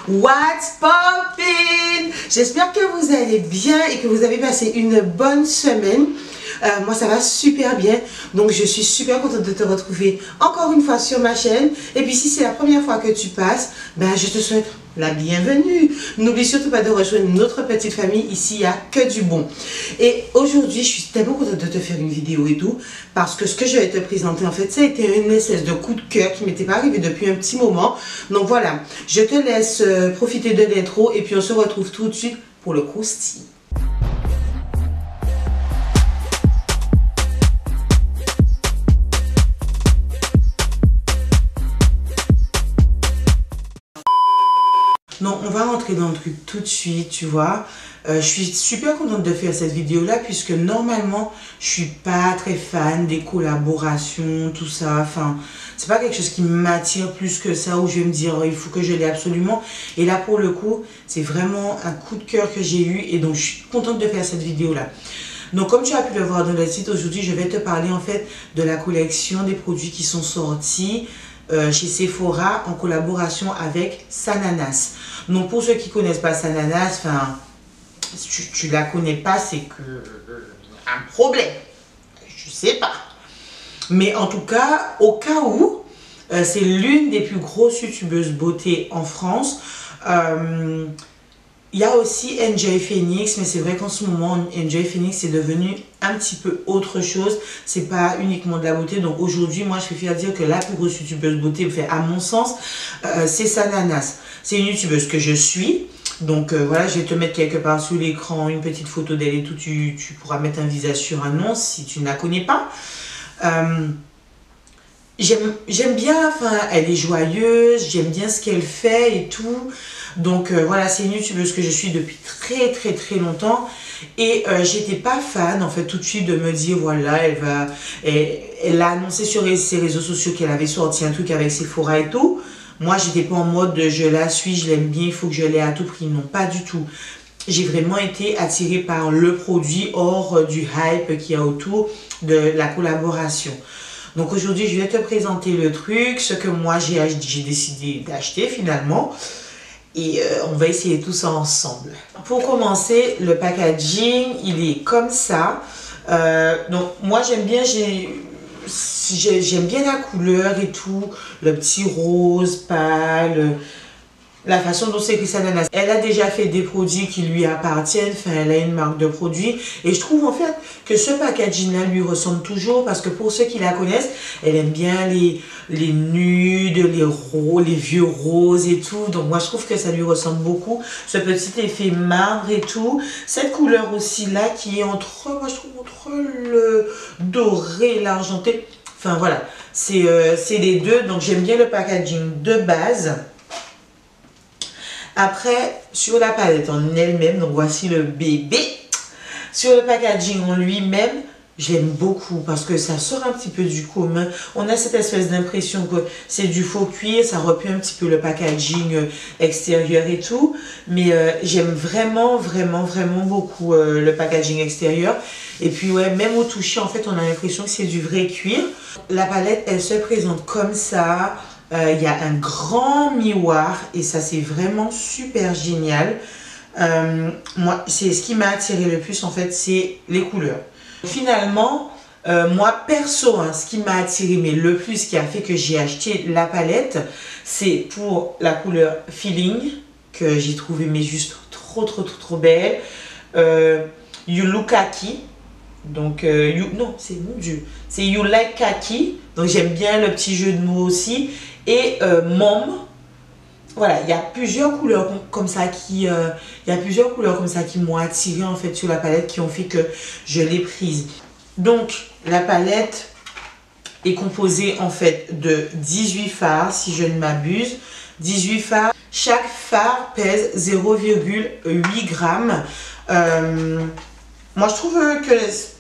What's poppin'? J'espère que vous allez bien et que vous avez passé une bonne semaine. Moi ça va super bien, donc je suis super contente de te retrouver encore une fois sur ma chaîne. Et puis si c'est la première fois que tu passes, ben je te souhaite la bienvenue. N'oublie surtout pas de rejoindre notre petite famille, ici il n'y a que du bon. Et aujourd'hui je suis tellement contente de te faire une vidéo et tout, parce que ce que je vais te présenter en fait, ça a été une espèce de coup de cœur qui m'était pas arrivé depuis un petit moment. Donc voilà, je te laisse profiter de l'intro et puis on se retrouve tout de suite pour le croustille. Non, on va rentrer dans le truc tout de suite, tu vois. Je suis super contente de faire cette vidéo-là puisque normalement, je suis pas très fan des collaborations, tout ça. Enfin, c'est pas quelque chose qui m'attire plus que ça où je vais me dire oh, il faut que je l'ai absolument. Et là, pour le coup, c'est vraiment un coup de cœur que j'ai eu et donc je suis contente de faire cette vidéo-là. Donc, comme tu as pu le voir dans le site, aujourd'hui, je vais te parler en fait de la collection des produits qui sont sortis chez Sephora en collaboration avec Sananas. Donc pour ceux qui ne connaissent pas Sananas, enfin, si tu la connais pas, c'est que un problème. Je sais pas. Mais en tout cas, au cas où, c'est l'une des plus grosses youtubeuses beauté en France. Il y a aussi NJ Phoenix, mais c'est vrai qu'en ce moment, NJ Phoenix est devenu un petit peu autre chose. C'est pas uniquement de la beauté. Donc aujourd'hui, moi, je préfère dire que la plus grosse youtubeuse beauté, à mon sens, c'est Sananas. C'est une youtubeuse que je suis. Donc voilà, je vais te mettre quelque part sous l'écran une petite photo d'elle et tout. Tu pourras mettre un visage sur un nom si tu ne la connais pas. J'aime bien, enfin, elle est joyeuse, j'aime bien ce qu'elle fait et tout. Donc voilà, c'est une youtubeuse que je suis depuis très longtemps. Et j'étais pas fan en fait tout de suite de me dire voilà, elle a annoncé sur ses réseaux sociaux qu'elle avait sorti un truc avec Sephora et tout. Moi j'étais pas en mode je la suis, je l'aime bien, il faut que je l'aie à tout prix. Non, pas du tout. J'ai vraiment été attirée par le produit hors du hype qu'il y a autour de la collaboration. Donc aujourd'hui, je vais te présenter le truc, ce que moi j'ai décidé d'acheter finalement. Et on va essayer tout ça ensemble. Pour commencer, le packaging, il est comme ça. Donc moi j'aime bien, j'aime bien la couleur et tout. Le petit rose pâle. La façon dont c'est écrit Sananas. Elle a déjà fait des produits qui lui appartiennent. Enfin, elle a une marque de produits. Et je trouve en fait que ce packaging-là lui ressemble toujours. Parce que pour ceux qui la connaissent, elle aime bien les nudes, les vieux roses et tout. Donc moi, je trouve que ça lui ressemble beaucoup. Ce petit effet marbre et tout. Cette couleur aussi là qui est entre, moi je trouve, entre le doré et l'argenté. Enfin voilà, c'est les deux. Donc j'aime bien le packaging de base. Après, sur la palette en elle-même, donc voici le bébé. Sur le packaging en lui-même, j'aime beaucoup parce que ça sort un petit peu du commun. On a cette espèce d'impression que c'est du faux cuir, ça repue un petit peu le packaging extérieur et tout. Mais j'aime vraiment beaucoup le packaging extérieur. Et puis ouais, même au toucher, en fait, on a l'impression que c'est du vrai cuir. La palette, elle se présente comme ça. Il y a un grand miroir et ça c'est vraiment super génial. Moi, c'est ce qui m'a attiré le plus en fait, c'est les couleurs. Finalement, moi perso, hein, ce qui m'a attiré mais le plus, qui a fait que j'ai acheté la palette, c'est pour la couleur Feeling que j'ai trouvé mais juste trop belle. You Look Kaki. Donc, non, c'est mon Dieu, c'est You Like Kaki. Donc, j'aime bien le petit jeu de mots aussi. Et Mom, voilà, il y a plusieurs couleurs comme ça qui, m'ont attiré en fait sur la palette, qui ont fait que je l'ai prise. Donc, la palette est composée en fait de 18 fards, si je ne m'abuse. 18 fards. Chaque phare pèse 0,8 grammes. Moi, je trouve que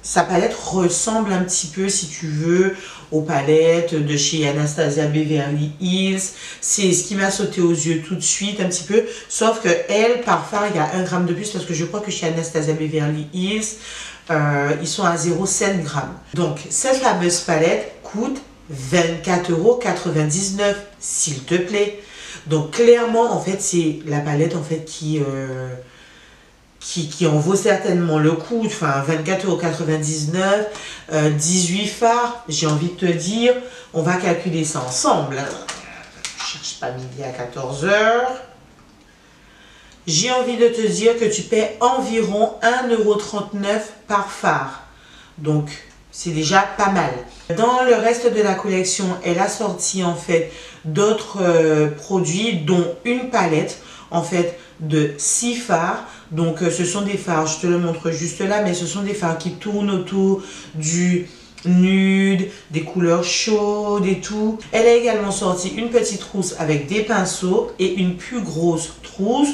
sa palette ressemble un petit peu, si tu veux, aux palettes de chez Anastasia Beverly Hills. C'est ce qui m'a sauté aux yeux tout de suite, un petit peu. Sauf que elle, par phare, il y a 1 gramme de plus parce que je crois que chez Anastasia Beverly Hills, ils sont à 0,7 grammes. Donc, cette fameuse palette coûte 24,99 €, s'il te plaît. Donc clairement, en fait, c'est la palette en fait qui en vaut certainement le coup. Enfin, 24,99 €, 18 fards, j'ai envie de te dire. On va calculer ça ensemble. Je cherche pas midi à 14 h. J'ai envie de te dire que tu paies environ 1,39 € par fard. Donc, c'est déjà pas mal. Dans le reste de la collection, elle a sorti en fait d'autres produits, dont une palette en fait de 6 fards. Donc, ce sont des fards, je te le montre juste là, mais ce sont des fards qui tournent autour du nude, des couleurs chaudes et tout. Elle a également sorti une petite trousse avec des pinceaux et une plus grosse trousse.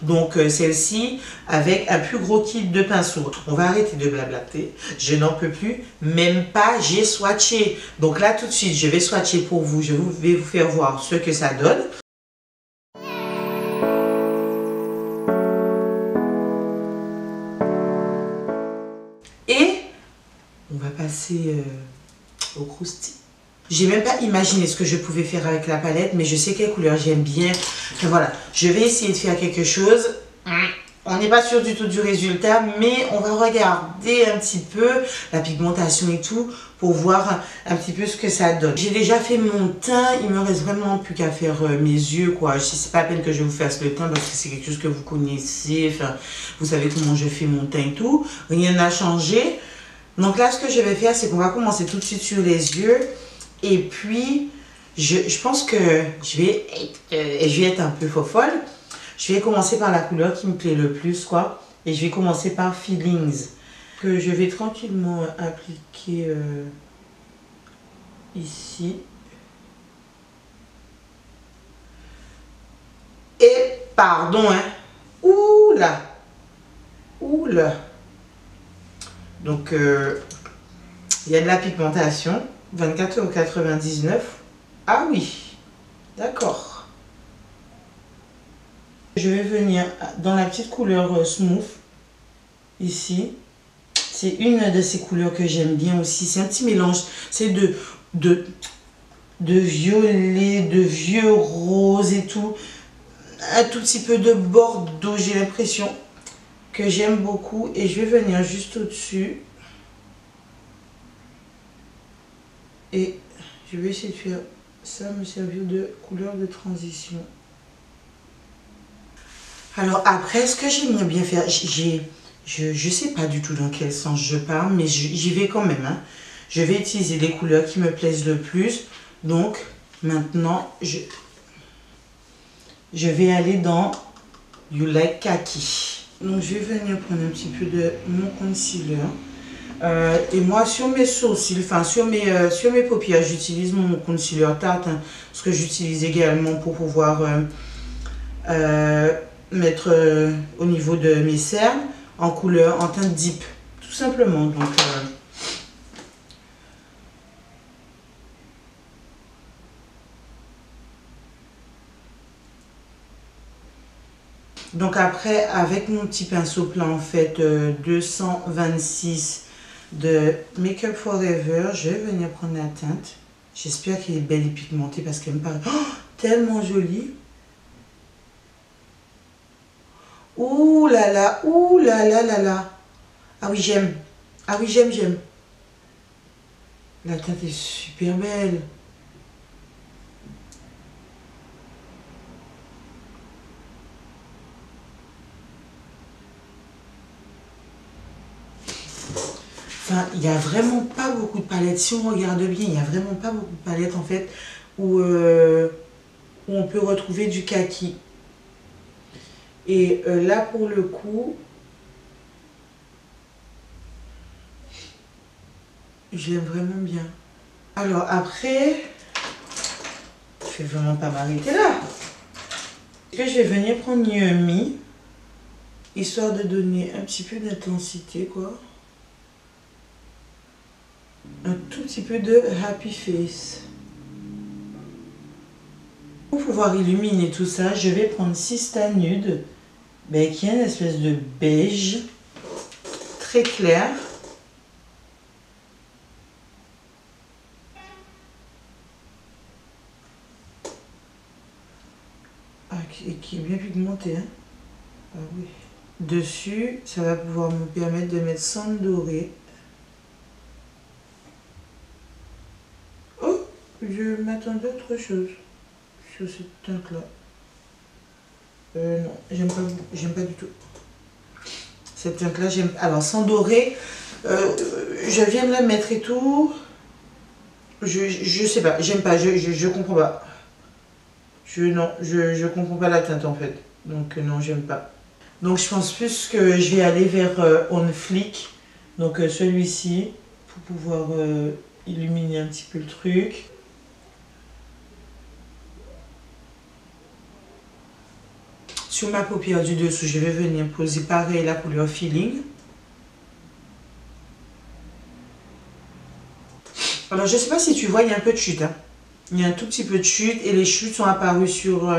Donc celle-ci avec un plus gros kit de pinceaux. On va arrêter de blablater. Je n'en peux plus. Même pas, j'ai swatché. Donc là tout de suite, je vais swatcher pour vous. Je vais vous faire voir ce que ça donne. Et on va passer au croustillant. J'ai même pas imaginé ce que je pouvais faire avec la palette, mais je sais quelle couleur j'aime bien. Enfin, voilà, je vais essayer de faire quelque chose. On n'est pas sûr du tout du résultat, mais on va regarder un petit peu la pigmentation et tout pour voir un petit peu ce que ça donne. J'ai déjà fait mon teint, il me reste vraiment plus qu'à faire mes yeux, quoi. C'est pas la peine que je vous fasse le teint parce que c'est quelque chose que vous connaissez. Enfin, vous savez comment je fais mon teint et tout. Rien n'a changé. Donc là, ce que je vais faire, c'est qu'on va commencer tout de suite sur les yeux. Et puis, je pense que je vais être un peu fofolle. Je vais commencer par la couleur qui me plaît le plus, quoi. Et je vais commencer par Feelings. Que je vais tranquillement appliquer ici. Et, pardon, hein. Oula. Oula. Donc, il y a de la pigmentation. 24,99 €. Ah oui, d'accord. Je vais venir dans la petite couleur Smooth, ici. C'est une de ces couleurs que j'aime bien aussi. C'est un petit mélange, c'est de violet, de vieux rose et tout. Un tout petit peu de bordeaux, j'ai l'impression que j'aime beaucoup. Et je vais venir juste au-dessus. Et je vais essayer de faire ça, me servir de couleur de transition. Alors après, ce que j'aimerais bien faire, je sais pas du tout dans quel sens je pars, mais j'y vais quand même. Hein. Je vais utiliser les couleurs qui me plaisent le plus. Donc maintenant, je vais aller dans You Like Kaki. Donc je vais venir prendre un petit peu de mon concealer. Et moi sur mes sourcils, enfin sur mes paupières, j'utilise mon concealer Tarte, hein, ce que j'utilise également pour pouvoir mettre au niveau de mes cernes en couleur, en teinte deep, tout simplement. Donc après, avec mon petit pinceau plat en fait 226 de Make Up For Ever, je vais venir prendre la teinte. J'espère qu'elle est belle et pigmentée parce qu'elle me paraît tellement jolie. Ouh là là, ouh là là là là. Ah oui, j'aime. Ah oui, j'aime. La teinte est super belle. Enfin, il n'y a vraiment pas beaucoup de palettes. Si on regarde bien, il n'y a vraiment pas beaucoup de palettes en fait où on peut retrouver du kaki. Et là pour le coup, j'aime vraiment bien. Alors après, je vais vraiment pas m'arrêter là. Je vais venir prendre Yummy, histoire de donner un petit peu d'intensité quoi. Un tout petit peu de Happy Face. Pour pouvoir illuminer tout ça, je vais prendre Sista Nude, qui est une espèce de beige très clair. qui est bien pigmenté, hein. Ah oui. Dessus, ça va pouvoir me permettre de mettre cendre doré. Oh, je m'attendais à autre chose sur cette teinte-là. Non, j'aime pas du tout. Cette teinte-là, j'aime. Alors, cendre doré, je viens de la mettre et tout. Je sais pas, j'aime pas, je comprends pas. Non, je comprends pas la teinte en fait. Donc, non, j'aime pas. Donc je pense plus que je vais aller vers On Fleek, donc celui-ci, pour pouvoir illuminer un petit peu le truc. Sur ma paupière du dessous, je vais venir poser pareil la couleur Feeling. Alors je sais pas si tu vois, il y a un peu de chute, hein. Il y a un tout petit peu de chute et les chutes sont apparues sur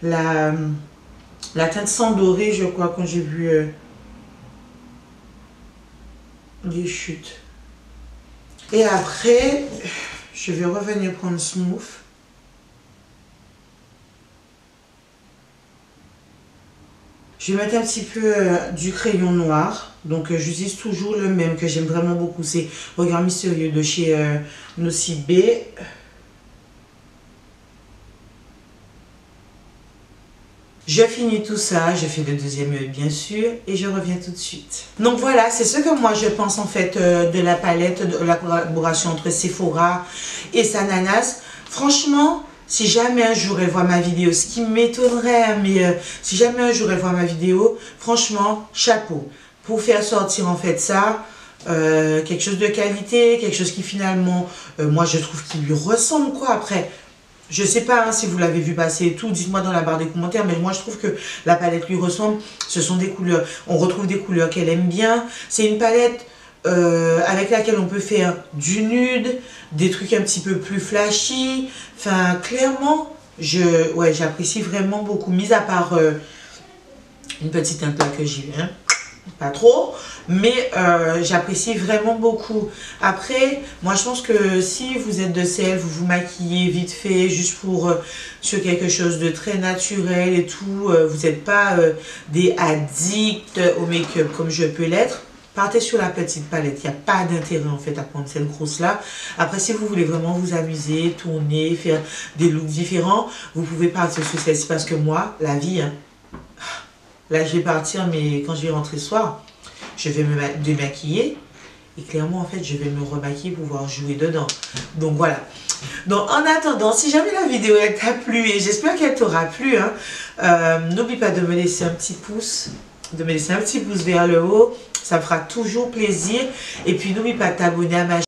la teinte cendre doré, je crois, quand j'ai vu les chutes. Et après, je vais revenir prendre Smooth. Je vais mettre un petit peu du crayon noir. Donc j'utilise toujours le même que j'aime vraiment beaucoup. C'est Regard Mystérieux de chez Nocibé. Je finis tout ça, je fais le deuxième œil bien sûr et je reviens tout de suite. Donc voilà, c'est ce que moi je pense en fait de la palette, de la collaboration entre Sephora et Sananas. Franchement, si jamais un jour elle voit ma vidéo, ce qui m'étonnerait, mais si jamais un jour elle voit ma vidéo, franchement, chapeau. Pour faire sortir en fait ça, quelque chose de qualité, quelque chose qui finalement, moi je trouve qu'il lui ressemble quoi après. Je sais pas hein, si vous l'avez vu passer et tout, dites-moi dans la barre des commentaires, mais moi je trouve que la palette lui ressemble. Ce sont des couleurs, on retrouve des couleurs qu'elle aime bien. C'est une palette avec laquelle on peut faire du nude, des trucs un petit peu plus flashy. Enfin, clairement, j'apprécie vraiment beaucoup, mis à part une petite teinte là que j'ai, hein. Pas trop, mais j'apprécie vraiment beaucoup. Après, moi je pense que si vous êtes de celles, vous vous maquillez vite fait, juste pour sur quelque chose de très naturel et tout, vous n'êtes pas des addicts au make-up comme je peux l'être, partez sur la petite palette. Il n'y a pas d'intérêt en fait à prendre cette grosse là. Après, si vous voulez vraiment vous amuser, tourner, faire des looks différents, vous pouvez partir sur celle-ci parce que moi, la vie, hein, là, je vais partir, mais quand je vais rentrer ce soir, je vais me démaquiller. Et clairement, en fait, je vais me remaquiller pour pouvoir jouer dedans. Donc, voilà. Donc, en attendant, si jamais la vidéo t'a plu, et j'espère qu'elle t'aura plu, hein, n'oublie pas de me laisser un petit pouce, vers le haut. Ça me fera toujours plaisir. Et puis, n'oublie pas de t'abonner à ma chaîne.